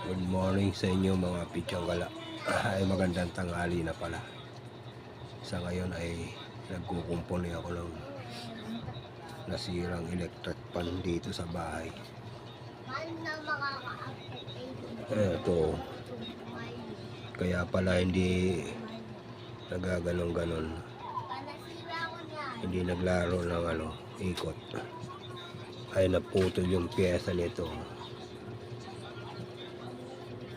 Good morning sa inyo mga pichangala. Ay magandang tanghali na pala. Sa ngayon ay nagkukumpuni ako ng nasirang electric pan dito sa bahay. Eto, kaya pala hindi nagaganon-ganon. Hindi naglaro ng ikot. Ay naputol yung pyesa nito.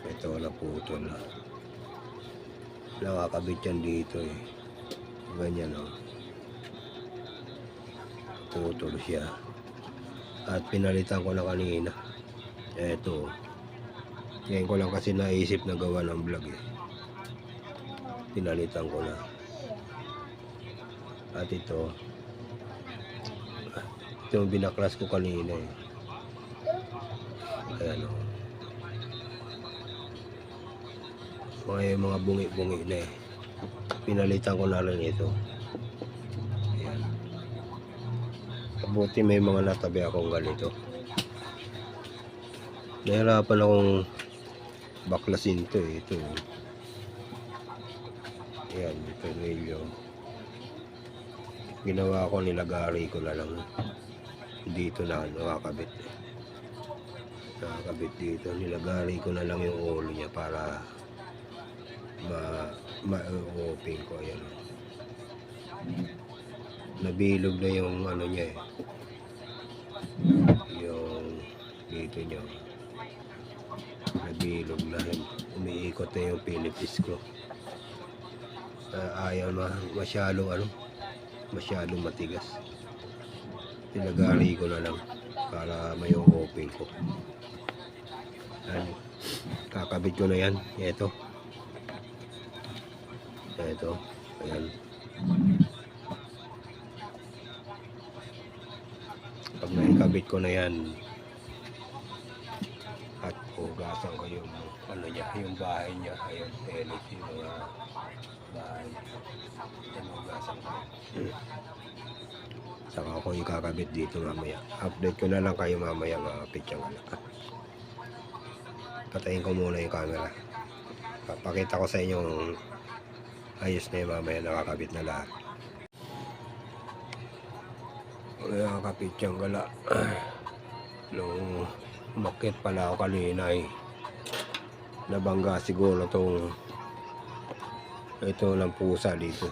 Ito naputol. Nakakabit yan dito eh. Ganyan o. Putol siya. At pinalitan ko na kanina. Eto. Ngayon ko lang kasi naisip na gawa ng vlog eh. Pinalitan ko na. At ito yung binaklas ko kanina eh. Ayan o. Mga bungi-bungi na eh. Pinalitan ko na rin ito. Ayan. Mabuti may mga natabi akong ganito. Nahirapan akong baklasin to eh. Ito. Ayan, ito medyo ginawa ko, nilagari ko na lang dito na nakakabit. Nakakabit dito. Nilagari ko na lang yung ulo niya para ma-open ko. Ayan. Nabilog na yung niya eh. Yung dito niya. Nabilog na yun. Umiikot na yung Philippines ko. Ayaw na masyadong matigas. Nilagari ko na lang para may open ko. Ayan. Kakabit ko na yan. Ito. Ito, ayan. Pag naikabit ko na yan at hugasan ko yung niya, yung bahay niya. Ayan, telit yung mga bahay. Ayan, hugasan ko. Saka ako ikakabit dito mamaya. Update ko na lang kayo mamaya mga pichangala. Patayin ko muna yung camera. Papakita ko sa inyo ayos na yung mamaya, nakakabit na lahat. Nakakabit yung gala. Nung umakyat pala ako kanina ay nabangga siguro ito ng pusa dito.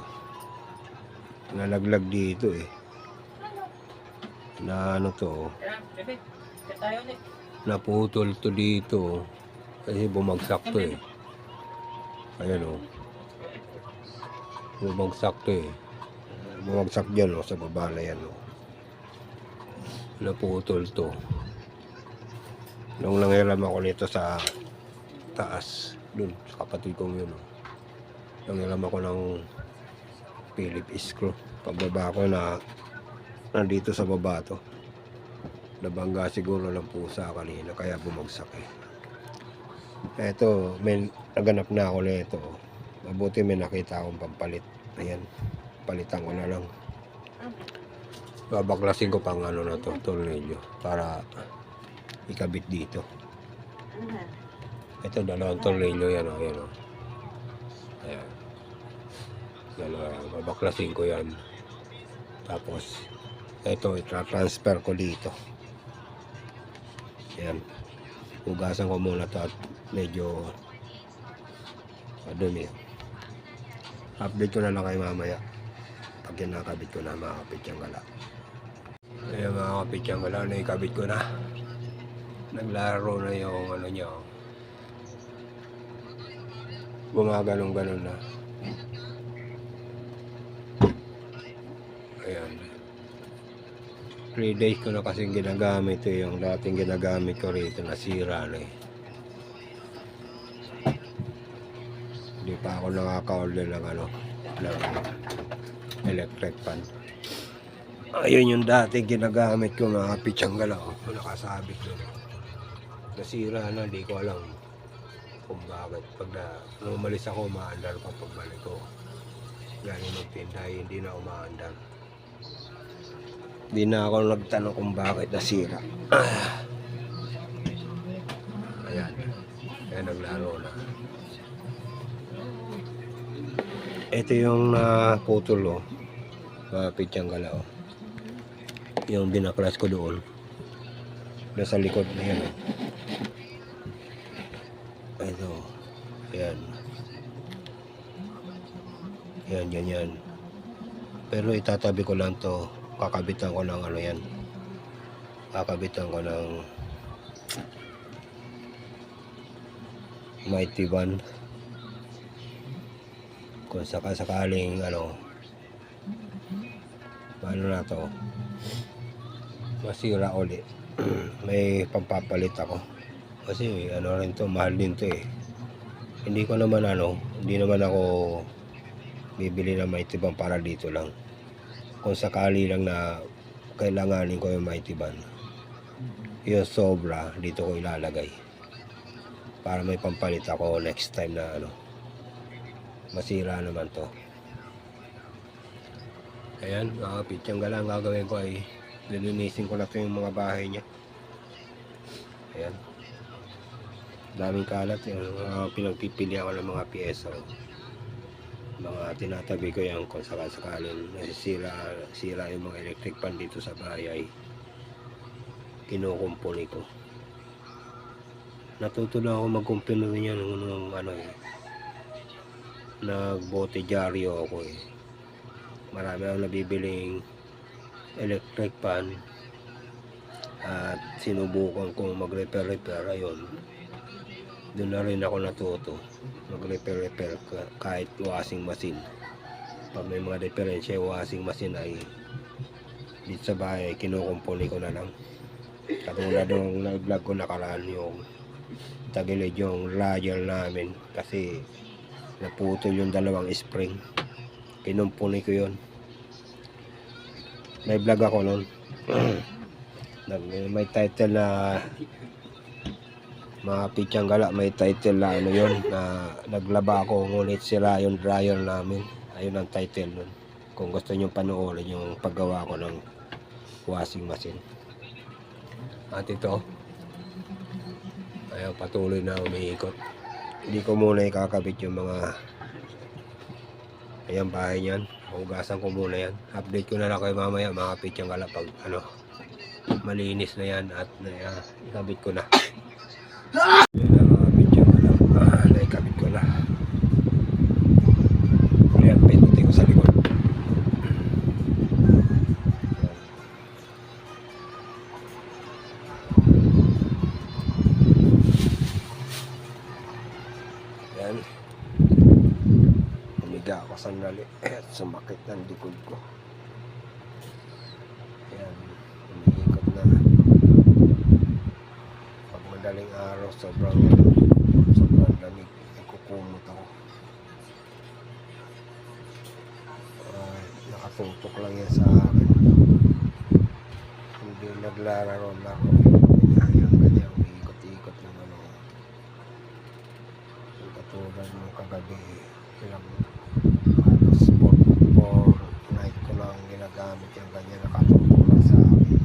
Nalaglag dito eh. Na to. Naputol to dito. Kasi bumagsak to eh. Ayan o. Bumagsak to eh. Bumagsak dyan sa baba na yan o. Naputol to. Nung nangiram ako nito sa taas, dun sa kapatid kong yun o. Nangiram ako ng Philippines screw. Pagbaba ko na nandito sa baba to. Nabangga siguro ng pusa kanina kaya bumagsak eh. Eto, may naganap na ako nito. Mabuti may nakita akong pampalit. Ayan, palitan ko na lang. Babaklasin ko pang na to, tornilyo para ikabit dito. Ito, dalawang tornilyo yan o. Ayan o. Ayan. Dalawa, babaklasin ko yan. Tapos, ito, itra-transfer ko dito. Ayan. Hugasan ko muna to at medyo madumi. Update ko na lang kayo mamaya pag nakabit ko na mga kapityanggala. Ayan mga kapityanggala, naikabit ko na. Naglaro na yung niya. Gumaganong-ganon na. Ayan. 3 days ko na kasing ginagamit yung dating ginagamit ko rito, nasira na eh. Hindi pa ako nakaka-order ng ng electric fan. Ayun yung dating ginagamit ko mga pichangala o. Nakasabit doon. Nasira na, hindi ko alam kung bakit. Pag umalis ako, umaandar pa pagbalik ko. Galing magtinda, hindi na umaandar. Hindi na ako nagtanong kung bakit nasira. Ayan. naglaro na. Ito yung naputol pitsang gala yung binaklas ko doon. Nasa likod na yan ito. Ayan. Yan, ganyan. Pero itatabi ko lang to. Kakabitan ko ng ano yan. Kakabitan ko ng Mighty Band. Kung sakaling ano na to masira ulit. May pampapalit ako. Kasi ano rin to, mahal din to Hindi naman ako bibili ng Mighty Band para dito lang. Kung sakali lang na kailanganin ko yung Mighty Band, yung sobra dito ko ilalagay para may pampalit ako next time na masira naman to. Ayan, pitsang gala ang gagawin ko ay lilinisin ko na to yung mga bahay niya. Ayan, daming kalat pinagpipili ako ng mga piyesa. Mga tinatabi ko yan kung sakaling sira yung mga electric pan dito sa bahay ay kinukumpuni ko. Natuto na ako magkumpuni niyan nung nagbote dyaryo ako Marami akong nabibiling electric pan at sinubukan kong mag-repair. Ayun, doon na rin ako natuto mag-repair kahit washing machine. Pag may mga diferensya yung washing machine ay dito sa bahay kinukumpuni ko na lang. Katulad nung nag-vlog ko nakaraan yung tagilid yung radial namin kasi naputol yung dalawang spring. Kinumpuni ko yun. May vlog ako nun. May title na mga pitsang gala. May title na yun na naglaba ako ngunit sira yung dryer namin. Ayun ang title nun. Kung gusto nyo panoorin yung paggawa ko ng washing machine. At ito, ayaw, patuloy na umiikot. Hindi ko muna ikakabit yung mga ayan bahay niyan. Hugasan ko muna yan. Update ko na lang kayo mamaya mga pitsang gala pag malinis na yan at ikabit ko na. Yan na mga pitsang gala. Naikabit ko na. Ayan, pinutin ko sa likod. Ayan. Humiga ako sandali at sumakit ng likod ko. Ayan, umiikot na. Pag madaling araw, sobrang lamig. Nagkukumot ako. Nakatutok lang yan sa akin. Hindi naglalaro. Ayun, ganyan, umiikot-ikot yung yung katulad ng kagabi. Ilang sport for night ko lang ginagamit yung ganyan, nakatutok lang sa akin.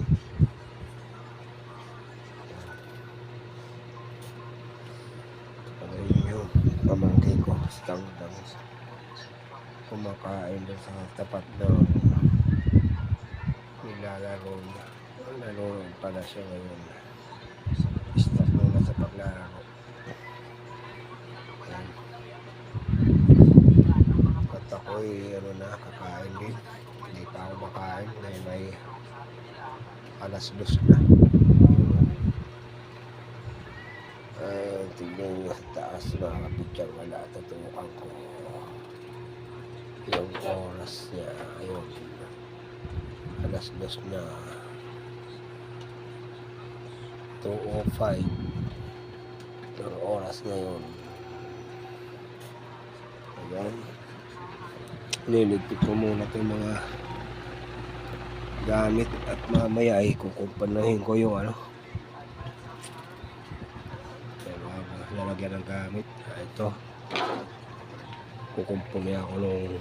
Ayun yung pamangkin ko, stang-stang kumakain doon sa tapat ng nilalaro niya. Nalaro pala siya ngayon. Stop muna sa paglalaro. Ayan. At ako'y kakain din. Hindi pa ako makain dahil may alas 2 na. Tignan nyo sa taas mga kapitsang wala. Tutukan ko yung oras niya. Ayun, alas 2 na, 2:05 yung oras ngayon. Ayan, niligpit ko muna ito yung mga gamit at mamaya ay kukumpanahin ko yung lalagyan ng gamit. Ito, kukumpuni ako nung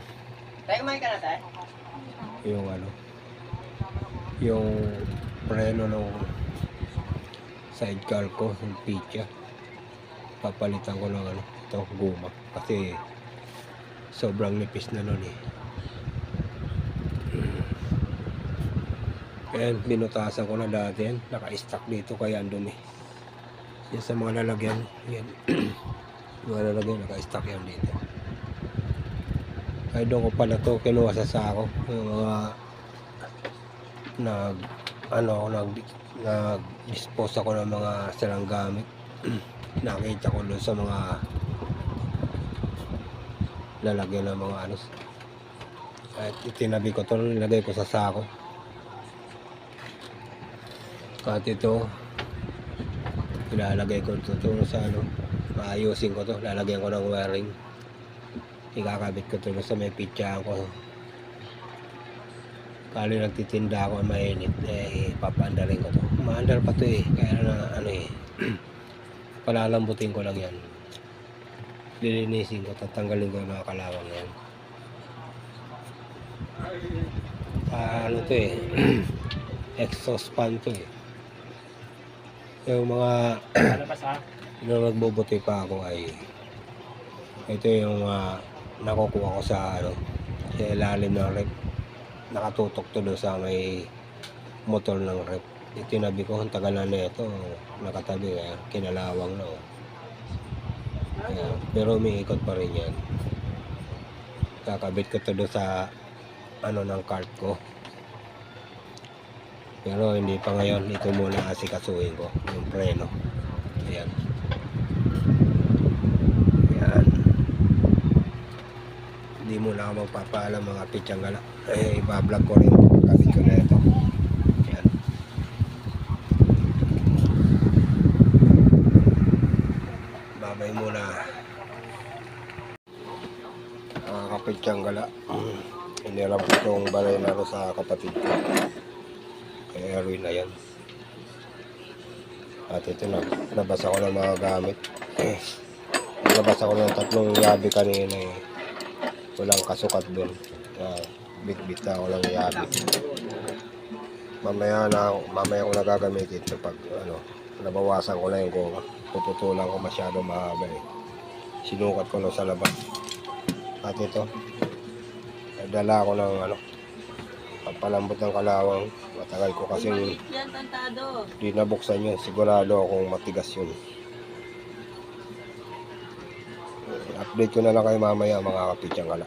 yung preno ng sidecar ko, yung pitya. papalitan ko ng ano, ito guma kasi sobrang nipis na nun eh. Ayan, binutasan ko na dati yan, naka-stack dito kaya andun eh. Yan sa mga lalagyan, yan. Mga lalagyan, naka-stack yan dito. Ay doon ko pala to kinuha sa sako, yung mga nag-dispose ako ng mga silang gamit. Nakita ko doon sa mga lalagyan ng mga ano. At itinabi ko to, nilagay ko sa sako. At ito, ilalagay ko ito sa ano, maayusin ko to, lalagyan ko ng wiring. Ikakabit ko ito sa may pitsahan ko. Kali nagtitinda ako mainit, eh papaandalin ko to. Maandar pa to eh, kaya na ano eh. Palalambutin ko lang yan. Lilinisin ko, tatanggalin ko yung mga kalawang yan. Ano to eh, exhaust fan to eh. Yung mga yung magbubuti pa ako ay ito yung nakukuha ko sa ano, sa ilalim ng rep. Nakatutok to doon sa may motor ng rep. Itinabi ko, ang tagal na ito, nakatabi kaya kinalawang na oh. Ayan, pero umiikot pa rin yan. Kakabit ko to doon sa ano ng cart ko. Pero hindi pa ngayon, ito muna asikasuhin ko, yung preno. Ayan. Ayan. Hindi muna ako magpapaalam mga pitsanggala. Eh, iba-vlog ko rin, pagkakabit ko na ito. Ayan. Babay muna. Mga kapitsanggala. Iniram ko itong balay na sa kapatid ko. Airway na yan. At ito na, nabasa ko ng mga gamit. Nabasa ko ng 3 yabi kanina eh. Walang kasukat dun. Bit-bit na ako lang yabi. Mamaya ko nagagamitin ito pag ano, nabawasan ko na yung goma. Puputulan ko masyado mahaba eh. Sinukat ko lang sa labas. At ito, nagdala ko ng ano, pampalambot ng kalawang. Matagal ko kasi di nabuksan yun. Sigurado akong matigas yun. Update ko na lang kayo mamaya mga kapitsanggala.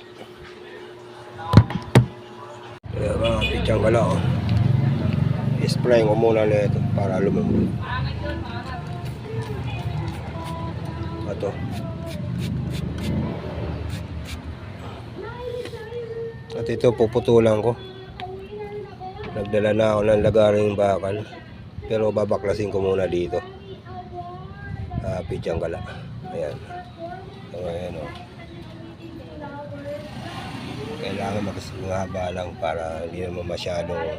Kaya mga kapitsanggala oh. I-spray ko muna na ito para lumambot. Ito. At ito puputulan ko. Nagdala na ako ng lagaring bakal. Pero babaklasin ko muna dito. Pitsanggala. Ayan. So, ayan o. Kailangan makasingaba lang para hindi naman masyadong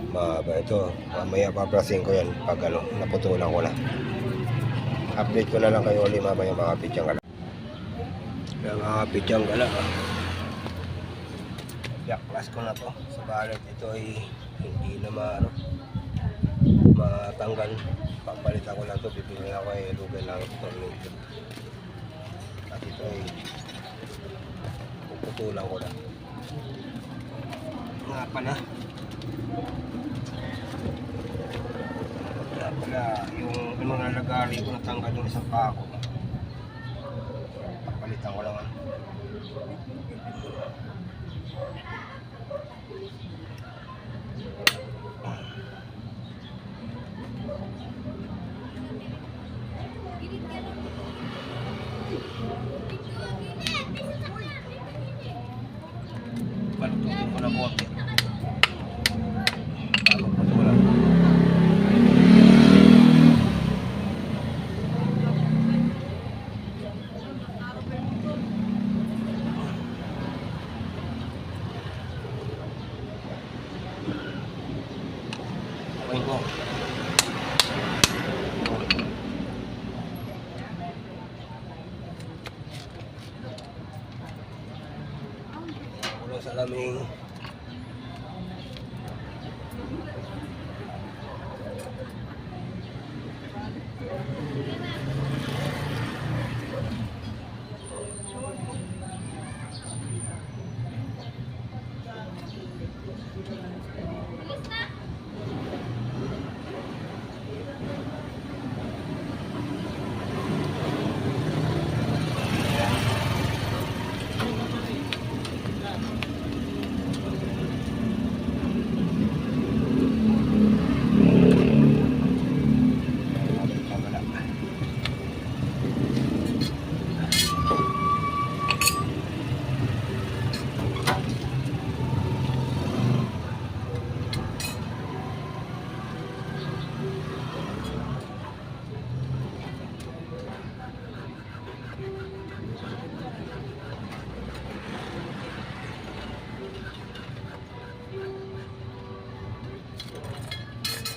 mahaba. Ito, mamaya babaklasin ko yan pag ano, naputulan ko na. Update ko na lang kayo ulit mamaya mga pitsanggala. Kaya mga pitsanggala yaklas ko na to sa balit. Ito ay hindi na matanggal. Papalitan ko lang to, bibili ako ay lugay lang ito. At ito ay puputulan ko na nga pala yung mga nalagari ko natanggal yung isang pako. Papalitan ko lang balutugin ko na konti. Ulo sa laming.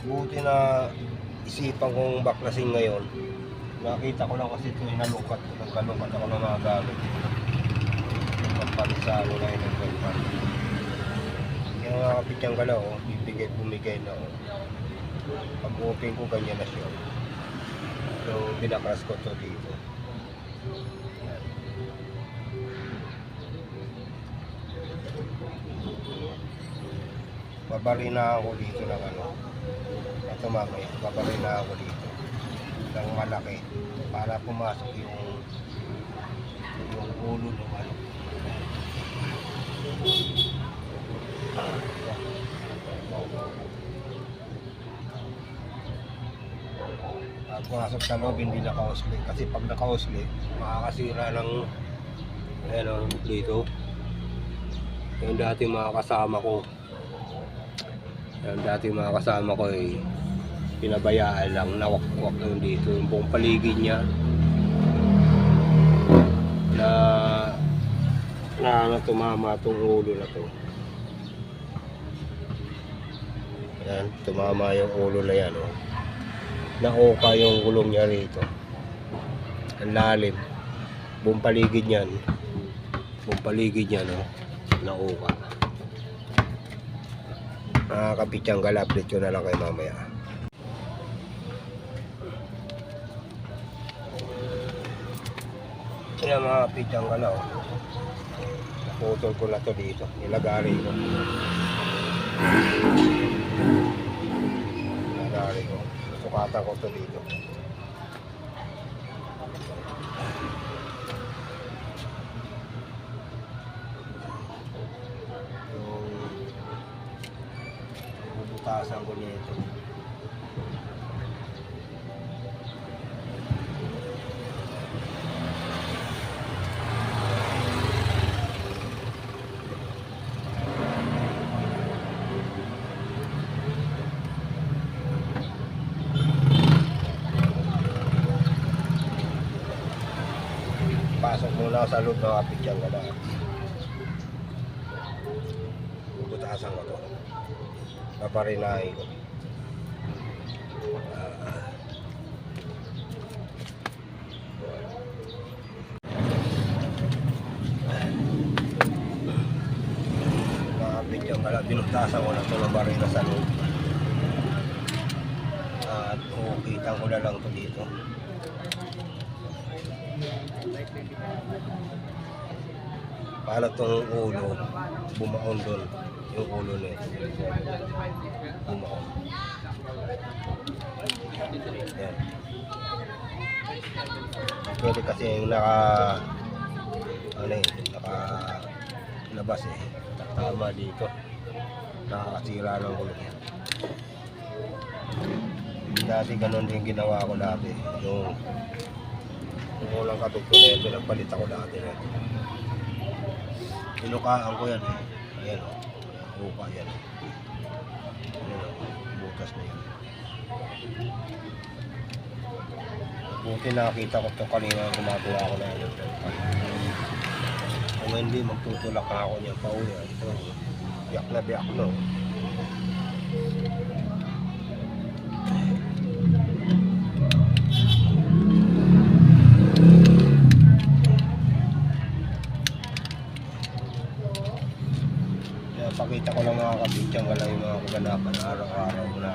Buti na isipan kong baklasin ngayon. Nakita ko lang kasi ito inalukat. Nagkalukat ako ng mga gamit. Pampalit sa ano na yun ng ganyan. Kaya nakakapit yung galaw, bumigay na. Pag open ko, ganyan na siya. So, binaklas ko ito dito. Yan. Babari na ako dito ng ano. Ito mamaya, babari na ako dito. Ng malaki. Para pumasok yung ulo ng ano. At pumasok sa loob, hindi naka-hosle. Kasi pag naka-hosle, makakasira ng ano, dito. Yung dati mga kasama ko. Yung dati mga kasama ko eh, pinabayaan lang, nawakwak yung dito. Yung buong paligid niya na tumama itong ulo na to. Yan, tumama yung ulo na yan, oh. Nauka yung gulong niya rito. Ang lalim. Buong paligid niyan. Buong paligid niyan, oh. Nauka. Nakakapit yung galaplit yun na lang kayo mamaya. Kaya mga kapit yung galaw. Naputol ko na to dito. Nilagari ko. Nilagari ko. Sukatan ko to dito. Yung bubutasan ko nito. Pasok muna ako sa loob ng kapit yung gala. Bubutasan ko to. Paparinahin ko. Kapit yung gala. Binutasan ko na ito ng barina sa loob. At kitang ko na lang ito dito. Para itong ulo bumaon doon, yung ulo na ito bumaon. Yan. Pwede kasi yung labas eh, tama dito, nakakasira ng ulo. Dati ganun din ginawa ko dati, yung ulang kapit ko na ito, nagpalit ako dati na ito. Inukaan ko yan eh. Ayan o. Uka yan. Ayan o. Butas na yan. Buti nakakita ko ito kanina gumagawa ako na yan. Kung hindi magtutulak na ako niya pa uwi. Ito. Biyak na biyak no. Pakita ko lang mga kapityan wala yung mga kaganapan araw-araw na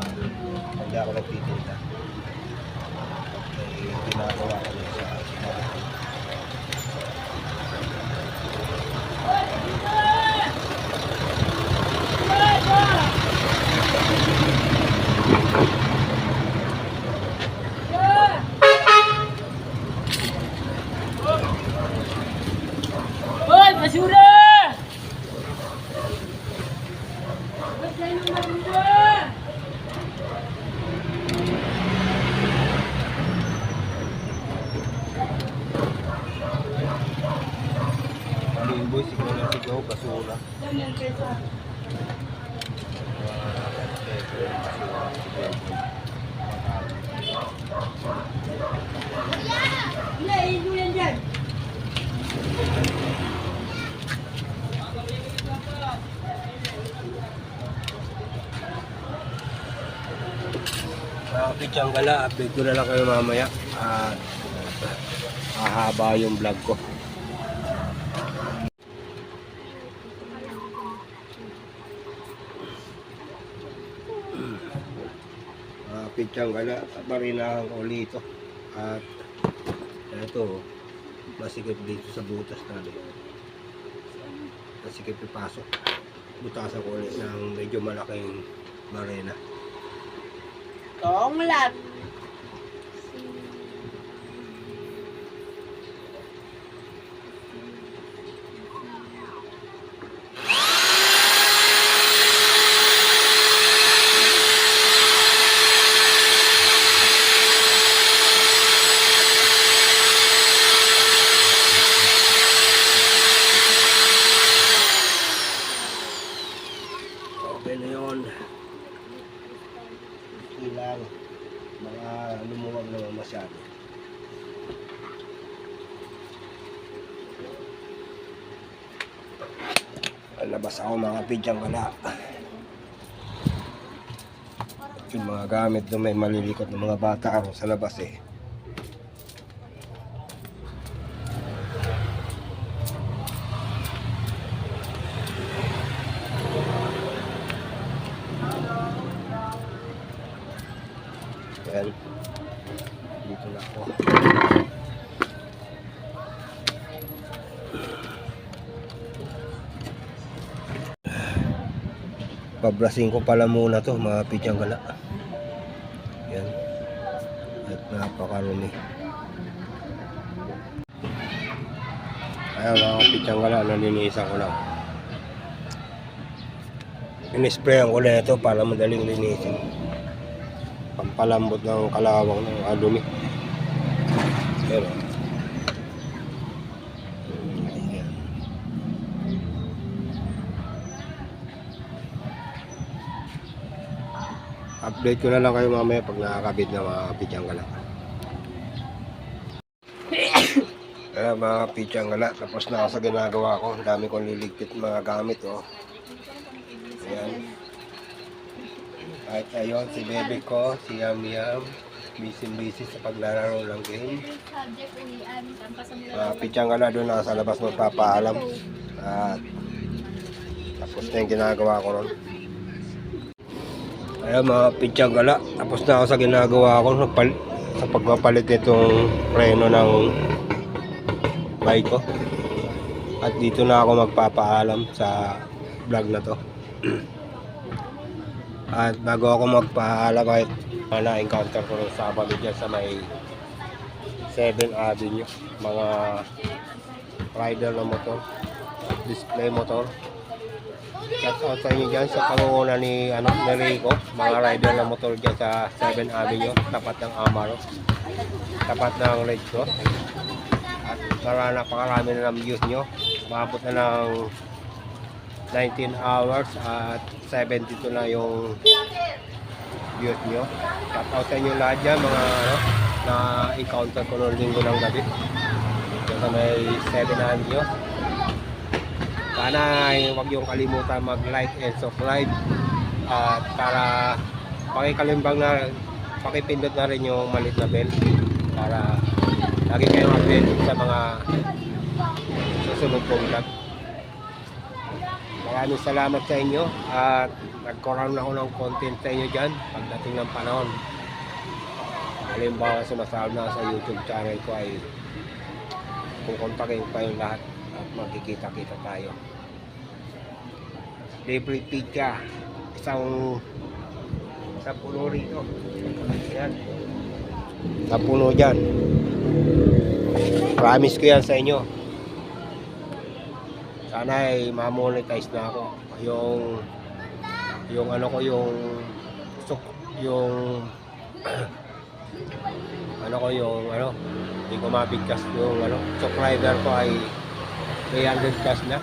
hindi ako nagtitinda. Ginagawa ko yun sa Hoy, basura! boy, siguro na sigaw, basura. pichang gala, update ko na lang kayo mamaya. At mahaba yung vlog ko. Pichang gala, marinahan ko ulit ito. At ito, masikip dito sa butas natin. Masikip ipasok. Butasan ko ulit ng medyo malaking marina. Kong lang. Okay na yun. Ilang mga lumuwag naman masyado. Labas ako mga pidyang gala. Yung mga gamit doon may malilikot ng mga bata ako sa labas eh. Well, dito na ako. Pabrasing ko pala muna to mga pidyang gala. Yan. At napakarumi. Ayan mga pidyang gala, nalinisan ko lang. Inisprayan ko na ito para madaling linisin. Pampalambot ng kalawang ng adumi. Pero update ko na lang kayo mamaya pag nakakabit na mga pidyang gala. Ayan mga pidyang gala, tapos na ako sa ginagawa ko. Ang dami kong liligpit mga gamit oh. Ayan. At ayun, si bebe ko, si Yam Yam, busy sa paglalaro ng game. Pidyang gala doon na sa labas magpapaalam. At tapos na yung ginagawa ko ron. Ayan mga pidyang gala, tapos na ako sa ginagawa ko sa pagpapalit nitong preno ng bike ko. At dito na ako magpapaalam sa vlog na to. At bago ako magpaalam, kahit na-encounter ko rin Sabado dyan sa may 7 Avenue, mga rider ng motor, display motor. Shout out sa inyo dyan sa pangunguna ni Rico, mga rider ng motor dyan sa 7 Avenue, tapat ng Amaro, tapat ng Red Cross. At napakarami na ng views nyo, maabot na ng 19 hours at 72 na yung views nyo. Shout out sa inyo lahat dyan, mga na-encounter ko noong linggo ng gabi dyan sa may 7 Avenue. Sana huwag yung kalimutan mag-like and subscribe at para pakikalimbang na pakipindot na rin yung maliit na bell para lagi kayong update sa mga susunod kong vlog. Maraming salamat sa inyo at nagkaroon ako ng content sa inyo dyan pagdating ng panahon. Halimbawa sumasahod na sa YouTube channel ko ay kukontakin pa yung lahat at magkikita-kita tayo. Libre pizza, isang puno rito. Ayan, sa puno dyan. Promise ko yan sa inyo. Sana ay ma-monetize na ako. Yung ano ko, hindi ko mabigkas yung subscriber ko ay 300 cash na.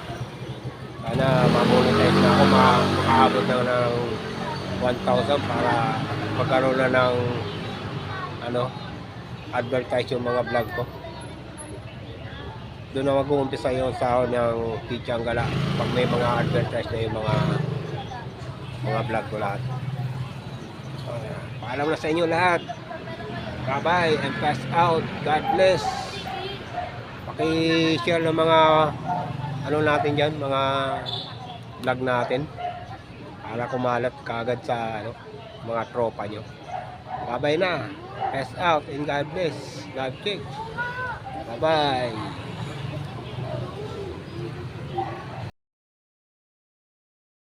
Sana ma-monetize na ako, makaabot na ng 1,000 para magkaroon na ng advertise yung mga vlog ko. Doon na mag-uumpisa yung sahod ng pidyang gala pag may mga advertise na yung mga vlog ko lahat. Paalam na sa inyo lahat. Bye-bye and pass out. God bless. Paki-share ng mga ano natin dyan, mga vlog natin. Para kumalat kagad sa ano, mga tropa nyo. Bye-bye na. Pass out and God bless. God check. Bye-bye.